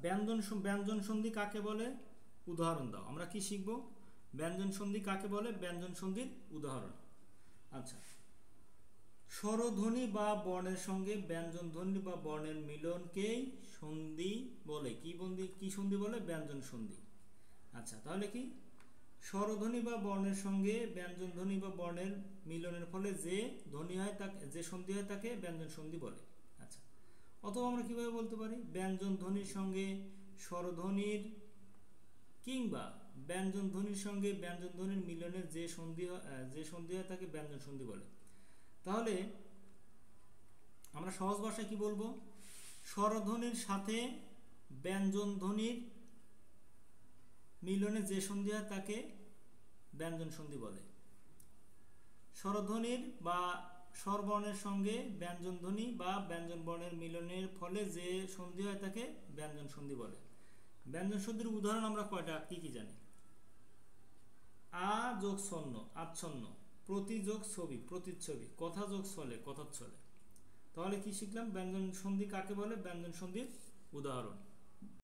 ব্যঞ্জন সন্ধি কাকে বলে উদাহরণ দাও। আমরা কি শিখব? ব্যঞ্জন সন্ধি কাকে বলে, ব্যঞ্জন সন্ধির উদাহরণ। আচ্ছা, স্বরধ্বনি বা বর্ণের সঙ্গে ব্যঞ্জন ধ্বনি বা বর্ণের মিলনকেই সন্ধি বলে। কি সন্ধি বলে? ব্যঞ্জন সন্ধি। আচ্ছা, তাহলে কি স্বরধ্বনি বা বর্ণের সঙ্গে ব্যঞ্জন ধ্বনি বা বর্ণের মিলনের ফলে যে ধ্বনি হয় তাকে, যে সন্ধি হয় তাকে ব্যঞ্জন সন্ধি বলে। আচ্ছা, অথবা আমরা কিভাবে বলতে পারি? ব্যঞ্জন ধ্বনির সঙ্গে স্বরধ্বনির কিংবা ব্যঞ্জন ধ্বনির সঙ্গে ব্যঞ্জন ধ্বনির মিলনের যে সন্ধি হয় তাকে ব্যঞ্জন সন্ধি বলে। তাহলে আমরা সহজ ভাষায় কি বলবো? স্বরধ্বনির সাথে ব্যঞ্জন ধ্বনির মিলনে যে সন্ধি হয় তাকে ব্যঞ্জন সন্ধি বলে। স্বরধ্বনির বা স্বরবর্ণের সঙ্গে ব্যঞ্জন ধ্বনি বা ব্যঞ্জন বর্ণের মিলনের ফলে যে সন্ধি হয় তাকে ব্যঞ্জন সন্ধি বলে। ব্যঞ্জন সন্ধির উদাহরণ আমরা কয়টা কি কি জানি? আ যোগ ছন্ন আচ্ছন্ন, প্রতি যোগ ছবি প্রতিচ্ছবি, কথা যোগ ছলে কথাচ্ছলে। তাহলে কি শিখলাম? ব্যঞ্জন সন্ধি কাকে বলে, ব্যঞ্জন সন্ধির উদাহরণ।